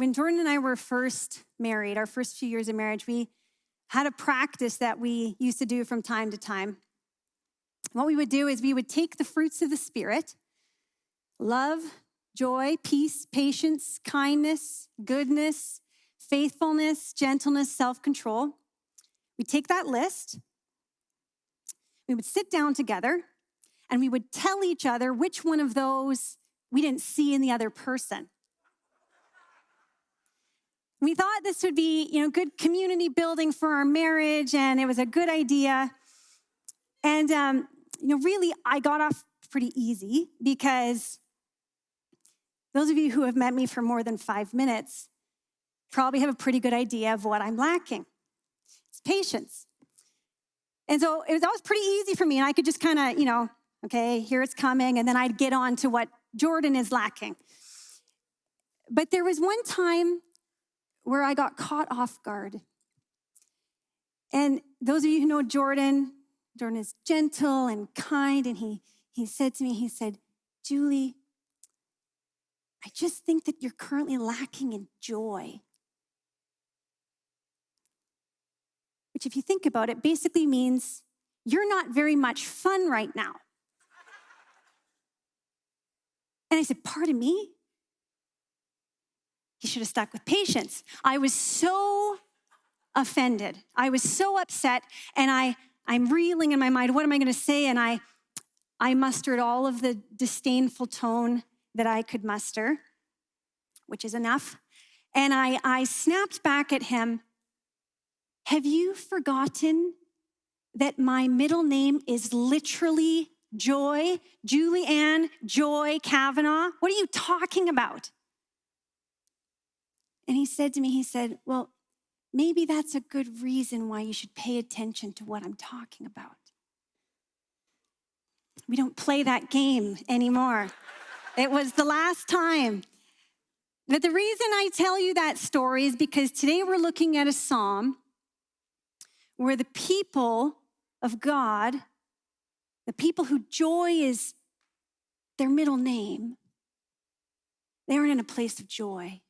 when Jordan and I were first married, our first few years of marriage, we had a practice that we used to do from time to time. What we would do is we would take the fruits of the Spirit, love, joy, peace, patience, kindness, goodness, faithfulness, gentleness, self-control. We'd take that list, we would sit down together, and we would tell each other which one of those we didn't see in the other person. We thought this would be, good community building for our marriage, and it was a good idea. And, really, I got off pretty easy because those of you who have met me for more than 5 minutes probably have a pretty good idea of what I'm lacking. It's patience. And so it was always pretty easy for me, and I could just kind of, okay, here it's coming, and then I'd get on to what Jordan is lacking. But there was one time where I got caught off guard. And those of you who know Jordan is gentle and kind, and he said to me, Julie, I just think that you're currently lacking in joy. Which, if you think about it, basically means you're not very much fun right now. And I said, pardon me? He should have stuck with patience. I was so offended. I was so upset, and I'm reeling in my mind, what am I going to say? And I mustered all of the disdainful tone that I could muster, which is enough. And I snapped back at him, have you forgotten that my middle name is literally Joy? Julianne Joy Cavanaugh? What are you talking about? And he said to me, well, maybe that's a good reason why you should pay attention to what I'm talking about. We don't play that game anymore. It was the last time. But the reason I tell you that story is because today we're looking at a psalm where the people of God, the people who joy is their middle name, they aren't in a place of joy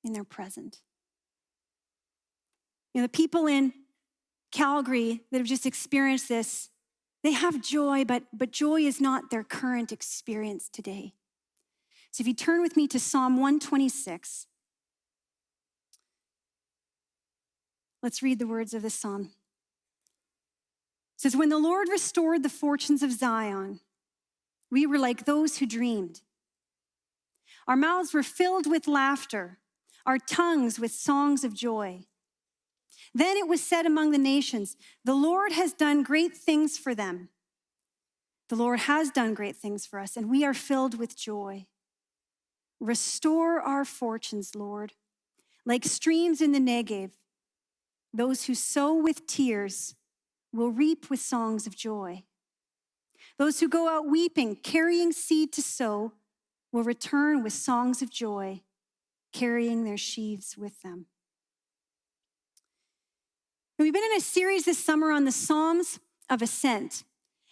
in their present. The people in Calgary that have just experienced this, they have joy, but joy is not their current experience today. So if you turn with me to Psalm 126, let's read the words of this psalm. It says, when the Lord restored the fortunes of Zion, we were like those who dreamed. Our mouths were filled with laughter, our tongues with songs of joy. Then it was said among the nations, the Lord has done great things for them. The Lord has done great things for us, and we are filled with joy. Restore our fortunes, Lord, like streams in the Negev. Those who sow with tears will reap with songs of joy. Those who go out weeping, carrying seed to sow, will return with songs of joy, carrying their sheaves with them. And we've been in a series this summer on the Psalms of Ascent.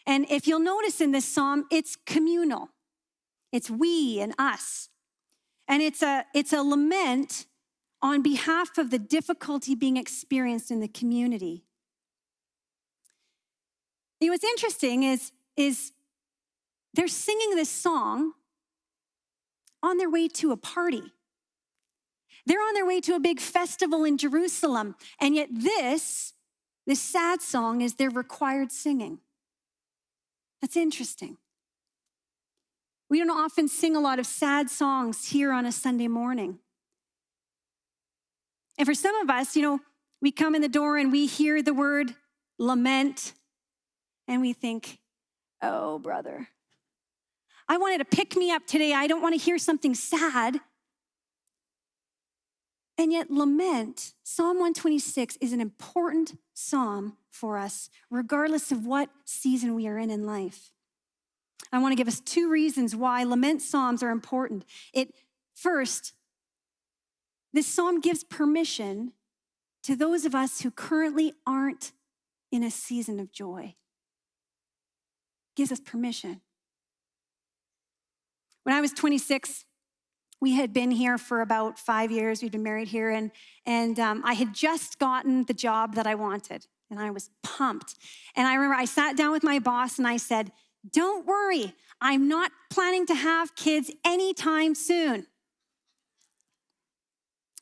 And if you'll notice in this psalm, it's communal. It's we and us. And it's a lament on behalf of the difficulty being experienced in the community. What's interesting is they're singing this song on their way to a party. They're on their way to a big festival in Jerusalem, and yet this sad song is their required singing. That's interesting. We don't often sing a lot of sad songs here on a Sunday morning. And for some of us, we come in the door and we hear the word lament, and we think, oh, brother, I wanted to pick me up today. I don't want to hear something sad. And yet lament, Psalm 126, is an important psalm for us, regardless of what season we are in life. I want to give us 2 reasons why lament psalms are important. First, this psalm gives permission to those of us who currently aren't in a season of joy. Gives us permission. When I was 26, We had been here for about 5 years. We'd been married here, and I had just gotten the job that I wanted, and I was pumped. And I remember I sat down with my boss, and I said, "Don't worry, I'm not planning to have kids anytime soon."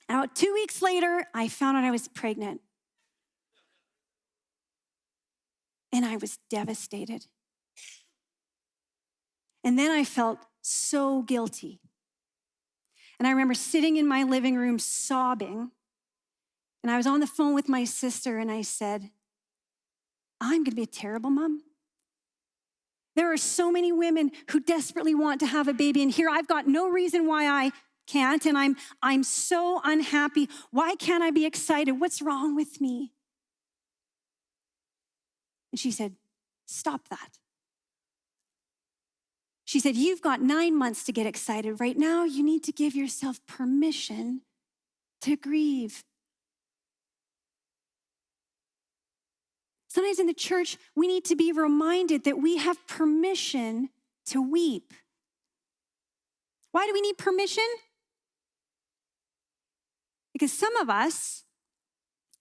And about 2 weeks later, I found out I was pregnant. And I was devastated. And then I felt so guilty. And I remember sitting in my living room sobbing. And I was on the phone with my sister, and I said, "I'm going to be a terrible mom. There are so many women who desperately want to have a baby, and here I've got no reason why I can't, and I'm so unhappy. Why can't I be excited? What's wrong with me?" And she said, "Stop that." She said, "You've got 9 months to get excited. Right now, you need to give yourself permission to grieve." Sometimes in the church, we need to be reminded that we have permission to weep. Why do we need permission? Because some of us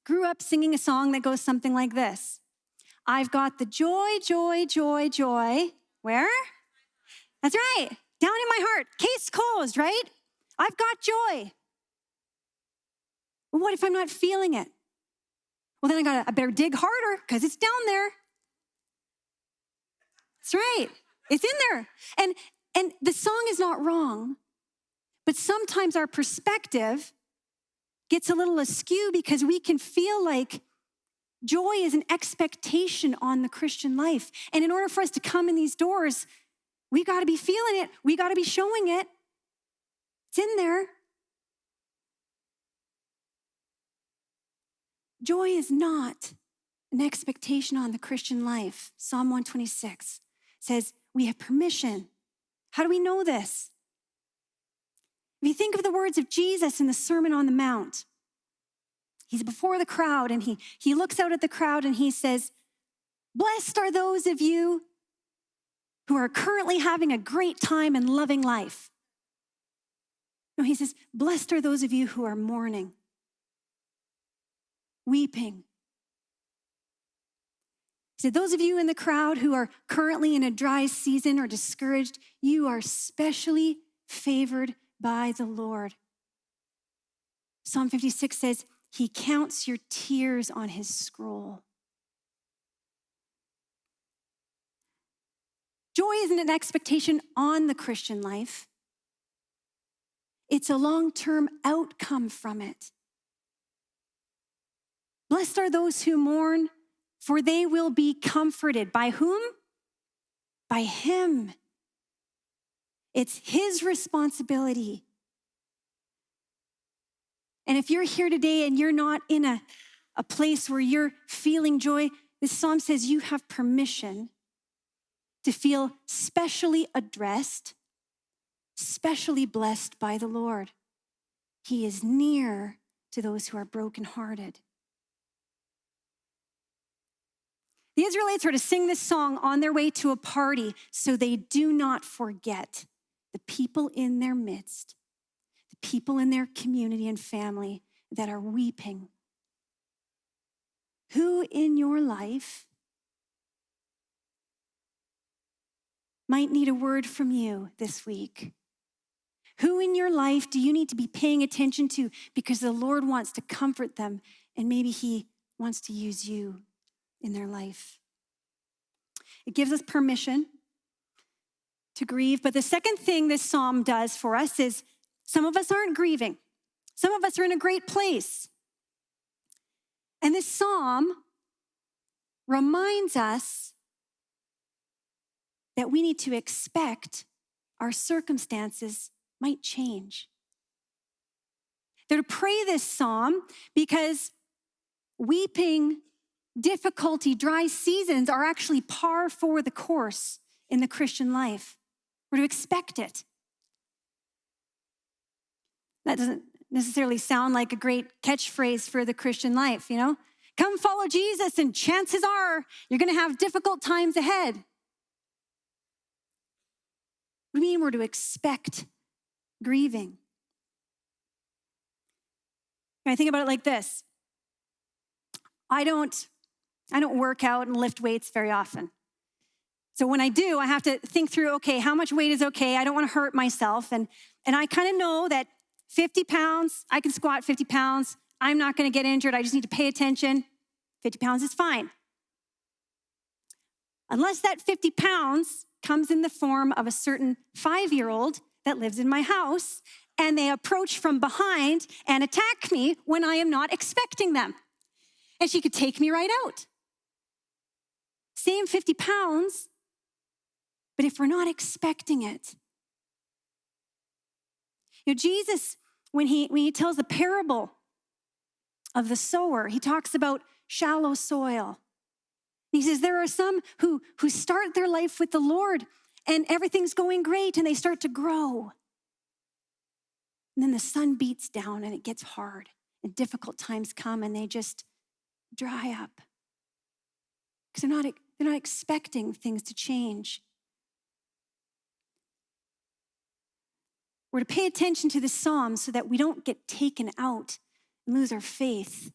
grew up singing a song that goes something like this. I've got the joy, joy, joy, joy. Where? That's right. Down in my heart. Case closed, right? I've got joy. Well, what if I'm not feeling it? Well, then I better dig harder because it's down there. That's right. It's in there. And the song is not wrong, but sometimes our perspective gets a little askew because we can feel like joy is an expectation on the Christian life. And in order for us to come in these doors, we got to be feeling it. We got to be showing it. It's in there. Joy is not an expectation on the Christian life. Psalm 126 says we have permission. How do we know this? If you think of the words of Jesus in the Sermon on the Mount, he's before the crowd, and he looks out at the crowd and he says, "Blessed are those of you who are currently having a great time and loving life." No, he says, "Blessed are those of you who are mourning, weeping." He said, "Those of you in the crowd who are currently in a dry season or discouraged, you are specially favored by the Lord." Psalm 56 says, "He counts your tears on his scroll." Joy isn't an expectation on the Christian life. It's a long-term outcome from it. Blessed are those who mourn, for they will be comforted. By whom? By him. It's his responsibility. And if you're here today and you're not in a place where you're feeling joy, this psalm says you have permission to feel specially addressed, specially blessed by the Lord. He is near to those who are brokenhearted. The Israelites were to sing this song on their way to a party so they do not forget the people in their midst, the people in their community and family that are weeping. Who in your life might need a word from you this week? Who in your life do you need to be paying attention to because the Lord wants to comfort them and maybe he wants to use you in their life? It gives us permission to grieve. But the second thing this psalm does for us is some of us aren't grieving. Some of us are in a great place. And this psalm reminds us that we need to expect our circumstances might change. They're to pray this psalm because weeping, difficulty, dry seasons are actually par for the course in the Christian life. We're to expect it. That doesn't necessarily sound like a great catchphrase for the Christian life, you know? Come follow Jesus and chances are you're going to have difficult times ahead. What do you mean we're to expect grieving? I think about it like this. I don't work out and lift weights very often. So when I do, I have to think through, okay, how much weight is okay? I don't want to hurt myself. And I kind of know that 50 pounds, I can squat 50 pounds. I'm not going to get injured. I just need to pay attention. 50 pounds is fine. Unless that 50 pounds comes in the form of a certain 5-year-old that lives in my house, and they approach from behind and attack me when I am not expecting them. And she could take me right out. Same 50 pounds, but if we're not expecting it. Jesus, when he tells the parable of the sower, he talks about shallow soil. He says there are some who start their life with the Lord and everything's going great and they start to grow. And then the sun beats down and it gets hard and difficult times come and they just dry up. Because they're not expecting things to change. We're to pay attention to the Psalm so that we don't get taken out and lose our faith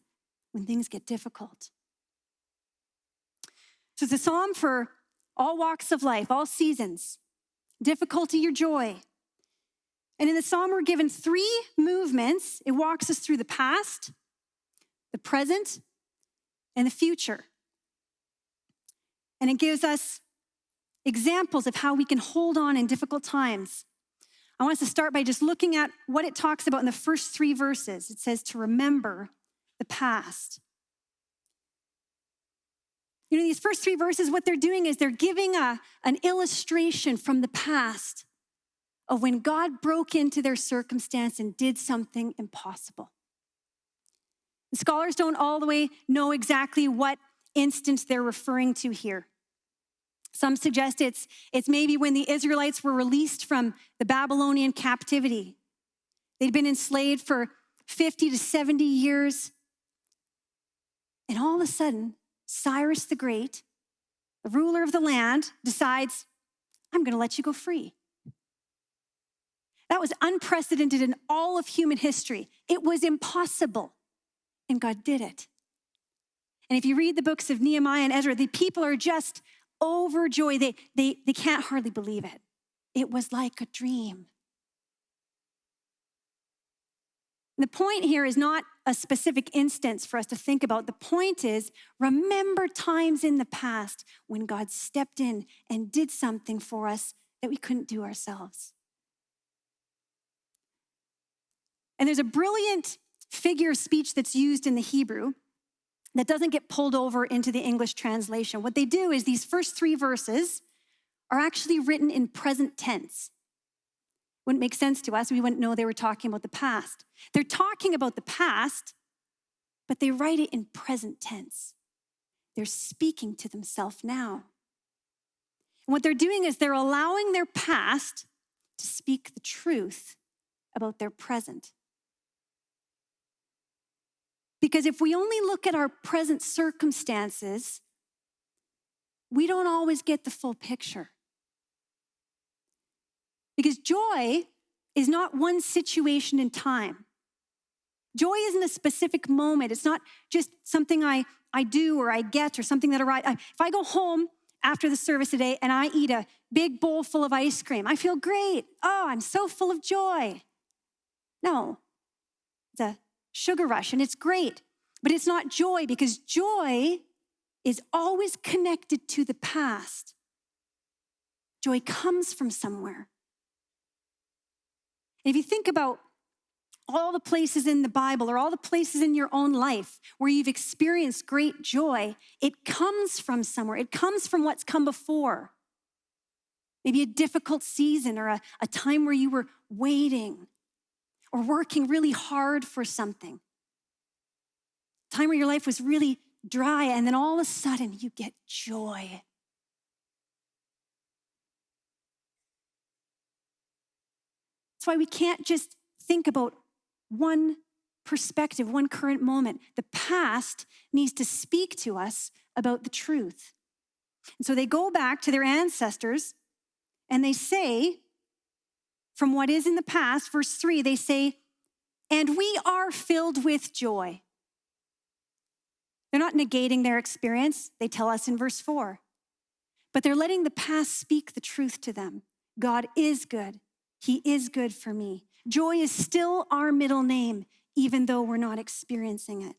when things get difficult. So it's a psalm for all walks of life, all seasons, difficulty or joy. And in the psalm, we're given 3 movements. It walks us through the past, the present, and the future. And it gives us examples of how we can hold on in difficult times. I want us to start by just looking at what it talks about in the first 3 verses. It says to remember the past. These first 3 verses, what they're doing is they're giving an illustration from the past of when God broke into their circumstance and did something impossible. The scholars don't all the way know exactly what instance they're referring to here. Some suggest it's maybe when the Israelites were released from the Babylonian captivity. They'd been enslaved for 50 to 70 years. And all of a sudden, Cyrus the Great, the ruler of the land, decides, I'm going to let you go free. That was unprecedented in all of human history. It was impossible, and God did it. And if you read the books of Nehemiah and Ezra, the people are just overjoyed. They can't hardly believe it. It was like a dream. The point here is not a specific instance for us to think about. The point is, remember times in the past when God stepped in and did something for us that we couldn't do ourselves. And there's a brilliant figure of speech that's used in the Hebrew that doesn't get pulled over into the English translation. What they do is these first 3 verses are actually written in present tense. Wouldn't make sense to us. We wouldn't know they were talking about the past. They're talking about the past, but they write it in present tense. They're speaking to themselves now. And what they're doing is they're allowing their past to speak the truth about their present. Because if we only look at our present circumstances, we don't always get the full picture. Because joy is not one situation in time. Joy isn't a specific moment. It's not just something I do or I get or something that arrives. If I go home after the service today and I eat a big bowl full of ice cream, I feel great. Oh, I'm so full of joy. No, it's a sugar rush and it's great, but it's not joy because joy is always connected to the past. Joy comes from somewhere. If you think about all the places in the Bible or all the places in your own life where you've experienced great joy, it comes from somewhere. It comes from what's come before. Maybe a difficult season or a time where you were waiting or working really hard for something. A time where your life was really dry and then all of a sudden you get joy. That's why we can't just think about one perspective, one current moment. The past needs to speak to us about the truth. And so they go back to their ancestors and they say, from what is in the past, verse 3, they say, and we are filled with joy. They're not negating their experience. They tell us in verse 4. But they're letting the past speak the truth to them. God is good. He is good for me. Joy is still our middle name, even though we're not experiencing it.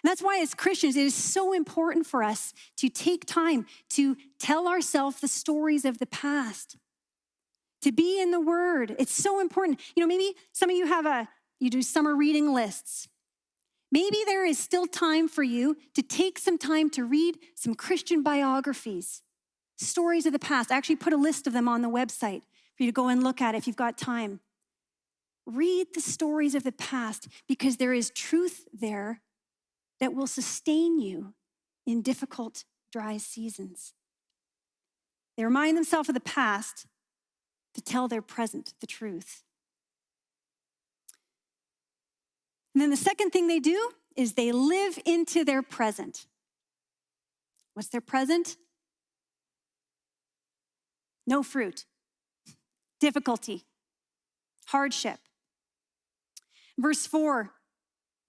And that's why as Christians, it is so important for us to take time to tell ourselves the stories of the past, to be in the Word. It's so important. Maybe some of you you do summer reading lists. Maybe there is still time for you to take some time to read some Christian biographies, stories of the past. I actually put a list of them on the website for you to go and look at if you've got time. Read the stories of the past because there is truth there that will sustain you in difficult, dry seasons. They remind themselves of the past to tell their present the truth. And then the second thing they do is they live into their present. What's their present? No fruit, difficulty, hardship. Verse 4,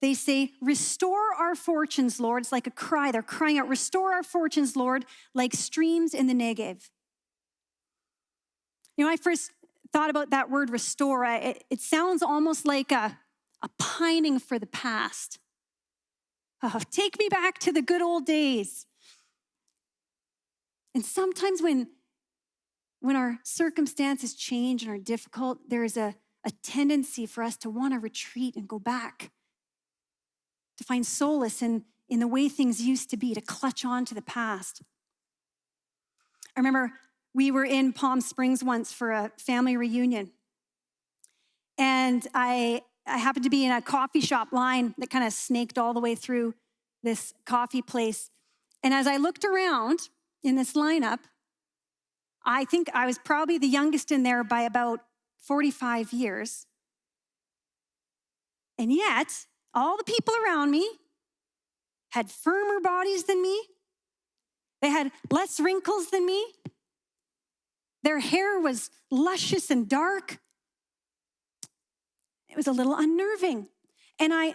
they say, restore our fortunes, Lord. It's like a cry. They're crying out, restore our fortunes, Lord, like streams in the Negev. I first thought about that word restore. It sounds almost like a pining for the past. Oh, take me back to the good old days. And sometimes when our circumstances change and are difficult, there is a tendency for us to want to retreat and go back, to find solace in the way things used to be, to clutch on to the past. I remember we were in Palm Springs once for a family reunion. And I happened to be in a coffee shop line that kind of snaked all the way through this coffee place. And as I looked around in this lineup, I think I was probably the youngest in there by about 45 years. And yet, all the people around me had firmer bodies than me. They had less wrinkles than me. Their hair was luscious and dark. It was a little unnerving. And I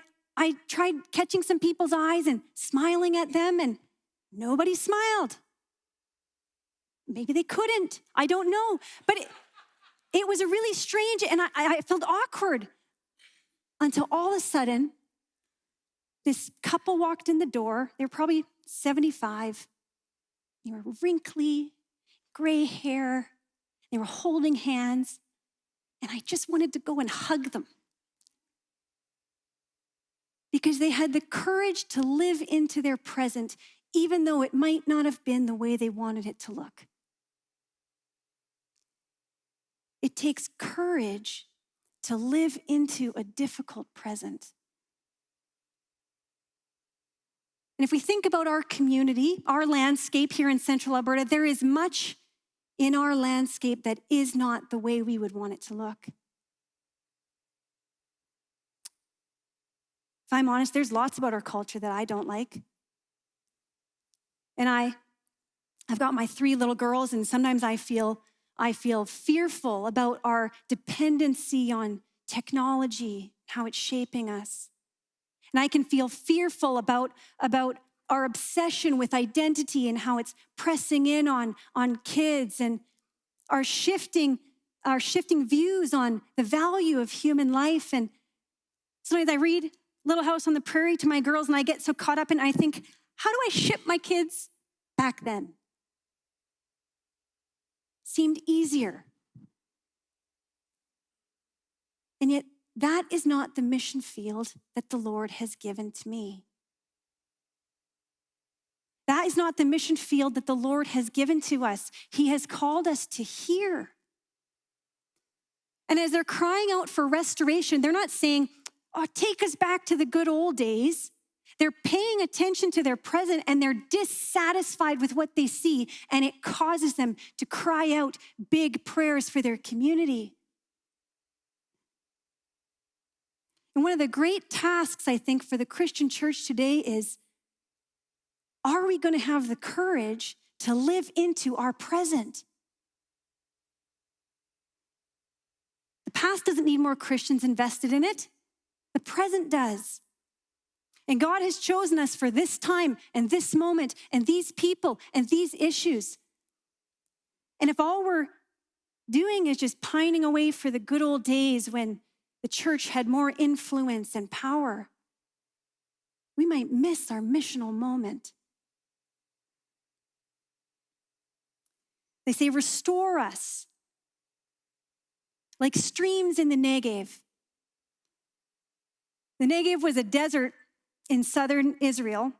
tried catching some people's eyes and smiling at them, and nobody smiled. Maybe they couldn't. I don't know. But it was a really strange, and I felt awkward until all of a sudden, this couple walked in the door. They were probably 75. They were wrinkly, gray hair. They were holding hands. And I just wanted to go and hug them, because they had the courage to live into their present, even though it might not have been the way they wanted it to look. It takes courage to live into a difficult present. And if we think about our community, our landscape here in Central Alberta, there is much in our landscape that is not the way we would want it to look. If I'm honest, there's lots about our culture that I don't like. And I've got my 3 little girls, and sometimes I feel fearful about our dependency on technology, how it's shaping us. And I can feel fearful about our obsession with identity and how it's pressing in on kids, and our shifting views on the value of human life. And sometimes I read Little House on the Prairie to my girls, and I get so caught up, and I think, how do I ship my kids back then? Seemed easier. And yet, that is not the mission field that the Lord has given to me. That is not the mission field that the Lord has given to us. He has called us to hear. And as they're crying out for restoration, they're not saying, oh, take us back to the good old days. They're paying attention to their present, and they're dissatisfied with what they see, and it causes them to cry out big prayers for their community. And one of the great tasks, I think, for the Christian church today is, are we going to have the courage to live into our present? The past doesn't need more Christians invested in it. The present does. And God has chosen us for this time and this moment and these people and these issues. And if all we're doing is just pining away for the good old days when the church had more influence and power, we might miss our missional moment. They say, restore us like streams in the Negev. The Negev was a desert in southern Israel,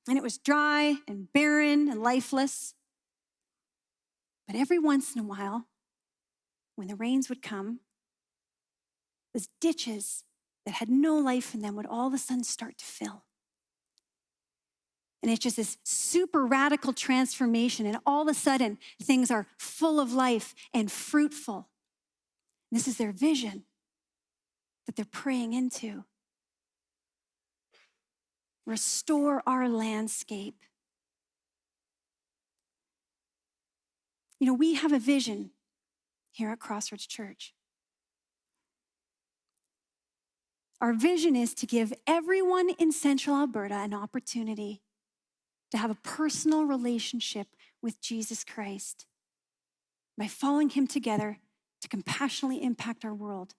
and it was dry and barren and lifeless. But every once in a while, when the rains would come, those ditches that had no life in them would all of a sudden start to fill. And it's just this super radical transformation, and all of a sudden, things are full of life and fruitful. This is their vision that they're praying into. Restore our landscape. You know, we have a vision here at CrossRoads Church. Our vision is to give everyone in Central Alberta an opportunity to have a personal relationship with Jesus Christ by following him together to compassionately impact our world.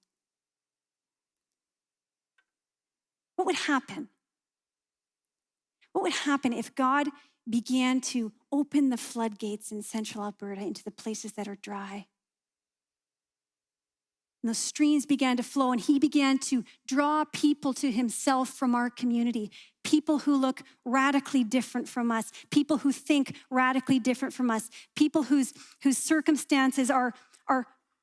What would happen? What would happen if God began to open the floodgates in Central Alberta into the places that are dry? And those streams began to flow, and he began to draw people to himself from our community, people who look radically different from us, people who think radically different from us, people whose circumstances are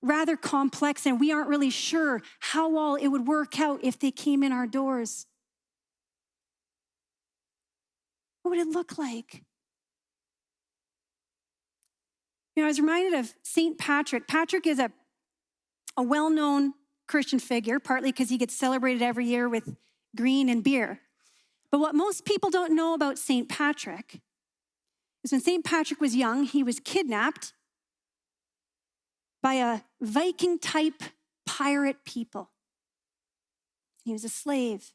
rather complex, and we aren't really sure how all it would work out if they came in our doors. What would it look like? You know, I was reminded of St. Patrick. Patrick is a well-known Christian figure, partly because he gets celebrated every year with green and beer. But what most people don't know about St. Patrick is when St. Patrick was young, he was kidnapped by a Viking-type pirate people. He was a slave.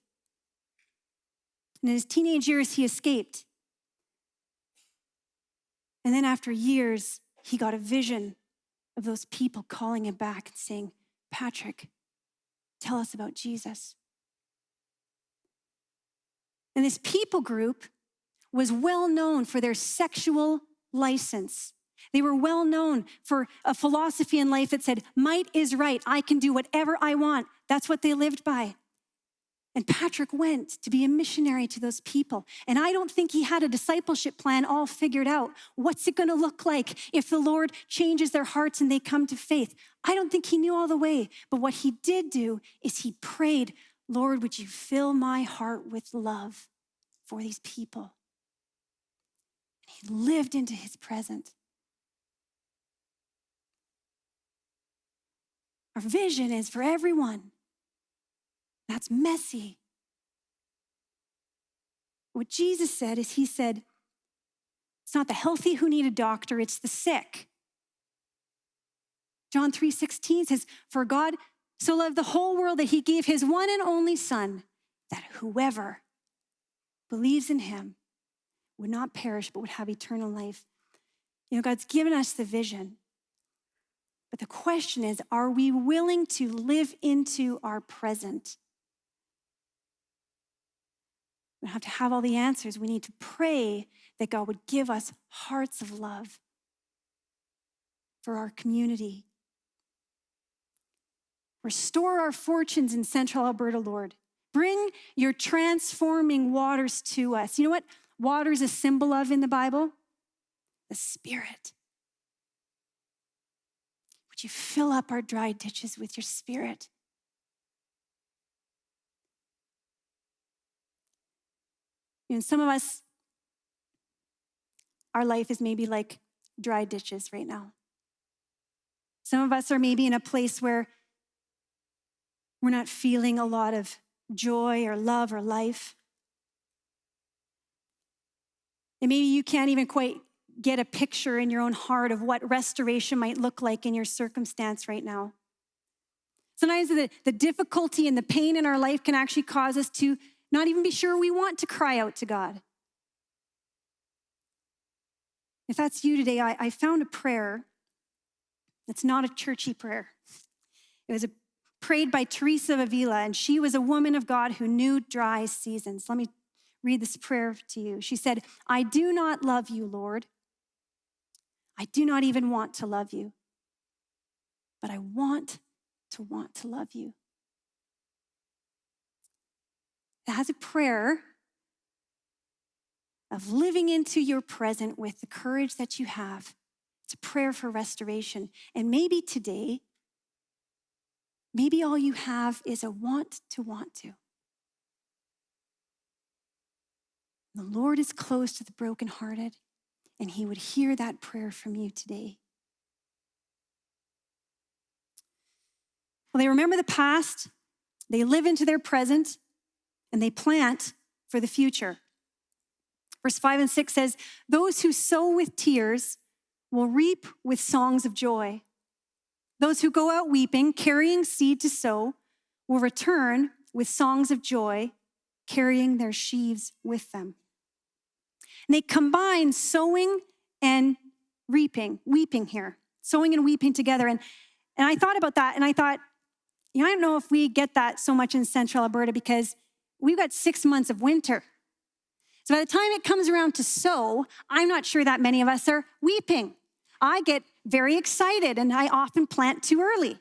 And in his teenage years, he escaped. And then after years, he got a vision of those people calling him back and saying, Patrick, tell us about Jesus. And this people group was well known for their sexual license. They were well known for a philosophy in life that said, might is right. I can do whatever I want. That's what they lived by. And Patrick went to be a missionary to those people. And I don't think he had a discipleship plan all figured out. What's it going to look like if the Lord changes their hearts and they come to faith? I don't think he knew all the way. But what he did do is he prayed, Lord, would you fill my heart with love for these people? And he lived into his present. Our vision is for everyone. That's messy. What Jesus said is he said, it's not the healthy who need a doctor, it's the sick. John 3:16 says, for God so loved the whole world that he gave his one and only son, that whoever believes in him would not perish, but would have eternal life. You know, God's given us the vision. But the question is, are we willing to live into our present? We don't have to have all the answers. We need to pray that God would give us hearts of love for our community. Restore our fortunes in Central Alberta, Lord. Bring your transforming waters to us. You know what water is a symbol of in the Bible? The Spirit. Would you fill up our dry ditches with your Spirit? You know, some of us, our life is maybe like dry ditches right now. Some of us are maybe in a place where we're not feeling a lot of joy or love or life. And maybe you can't even quite get a picture in your own heart of what restoration might look like in your circumstance right now. Sometimes the difficulty and the pain in our life can actually cause us to not even be sure we want to cry out to God. If that's you today, I found a prayer that's not a churchy prayer. It was prayed by Teresa of Avila, and she was a woman of God who knew dry seasons. Let me read this prayer to you. She said, I do not love you, Lord. I do not even want to love you, but I want to love you. That has a prayer of living into your present with the courage that you have. It's a prayer for restoration. And maybe today, maybe all you have is a want to. The Lord is close to the brokenhearted, and he would hear that prayer from you today. Well, they remember the past, they live into their present, and they plant for the future. Verse 5 and 6 says, those who sow with tears will reap with songs of joy. Those who go out weeping, carrying seed to sow, will return with songs of joy, carrying their sheaves with them. And they combine sowing and reaping, weeping here, sowing and weeping together. And I thought about that, and I thought, I don't know if we get that so much in central Alberta because we've got 6 months of winter. So by the time it comes around to sow, I'm not sure that many of us are weeping. I get very excited, and I often plant too early,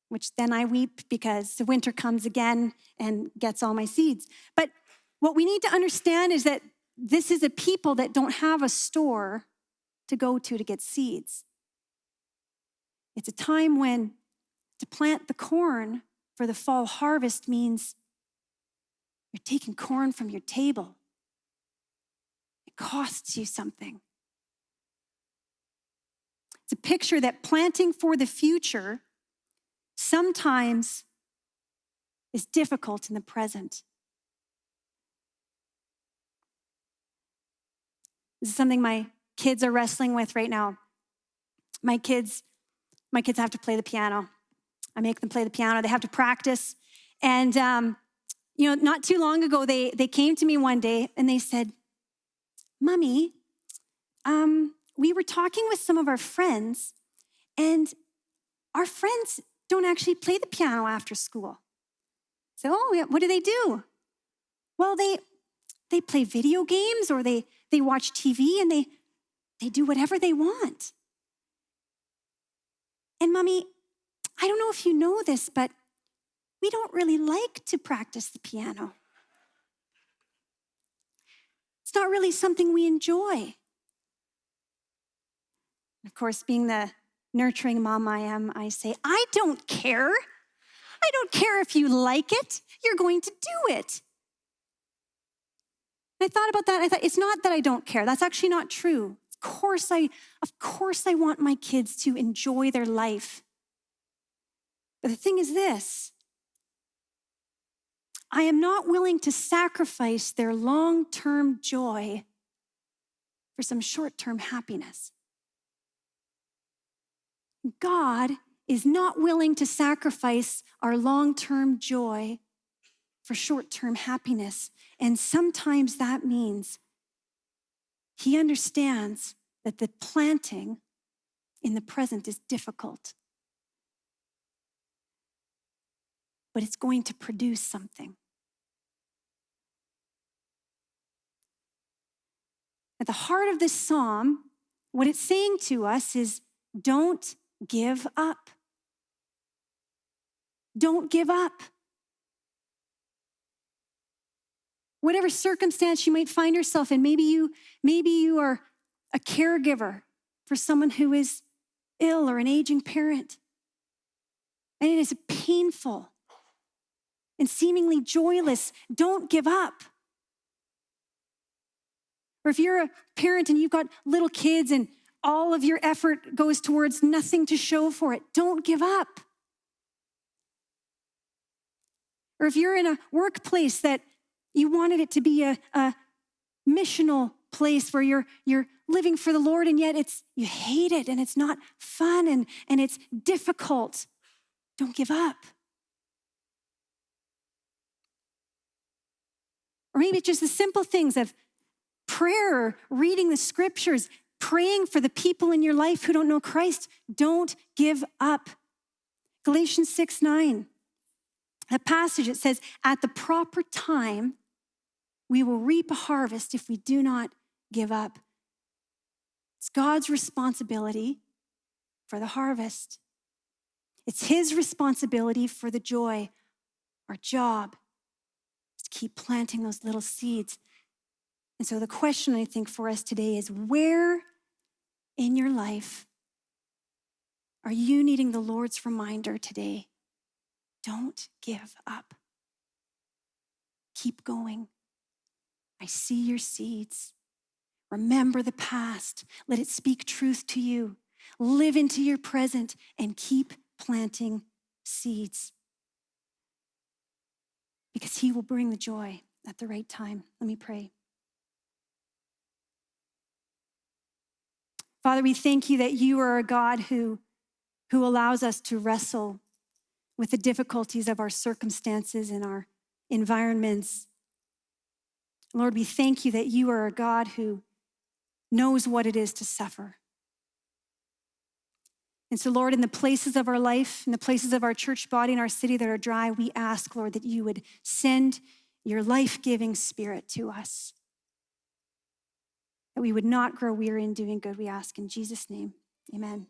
which then I weep because the winter comes again and gets all my seeds. But what we need to understand is that this is a people that don't have a store to go to get seeds. It's a time when to plant the corn for the fall harvest means you're taking corn from your table. It costs you something. It's a picture that planting for the future sometimes is difficult in the present. This is something my kids are wrestling with right now. My kids have to play the piano. I make them play the piano. They have to practice. And, not too long ago, they came to me one day and they said, Mommy, we were talking with some of our friends, and our friends don't actually play the piano after school. So, what do they do? Well, they play video games, or they watch TV, and they do whatever they want. And Mommy, I don't know if you know this, but we don't really like to practice the piano. It's not really something we enjoy. Of course, being the nurturing mom I am, I say, I don't care. I don't care if you like it. You're going to do it. I thought about that. I thought, it's not that I don't care. That's actually not true. Of course I want my kids to enjoy their life. But the thing is this, I am not willing to sacrifice their long-term joy for some short-term happiness. God is not willing to sacrifice our long-term joy for short-term happiness. And sometimes that means he understands that the planting in the present is difficult. But it's going to produce something. At the heart of this psalm, what it's saying to us is, don't give up. Don't give up. Whatever circumstance you might find yourself in, maybe you are a caregiver for someone who is ill or an aging parent. And it is painful and seemingly joyless. Don't give up. Or if you're a parent and you've got little kids and all of your effort goes towards nothing to show for it, don't give up. Or if you're in a workplace that you wanted it to be a missional place where you're living for the Lord, and yet you hate it and it's not fun and it's difficult, don't give up. Or maybe it's just the simple things of prayer, reading the scriptures, praying for the people in your life who don't know Christ. Don't give up. Galatians 6:9, a passage that says, at the proper time, we will reap a harvest if we do not give up. It's God's responsibility for the harvest. It's his responsibility for the joy. Our job is to keep planting those little seeds. And so the question I think for us today is, where in your life are you needing the Lord's reminder today? Don't give up. Keep going. I see your seeds. Remember the past. Let it speak truth to you. Live into your present and keep planting seeds, because he will bring the joy at the right time. Let me pray. Father, we thank you that you are a God who allows us to wrestle with the difficulties of our circumstances and our environments. Lord, we thank you that you are a God who knows what it is to suffer. And so, Lord, in the places of our life, in the places of our church body, in our city that are dry, we ask, Lord, that you would send your life-giving Spirit to us, that we would not grow weary in doing good, we ask in Jesus' name. Amen.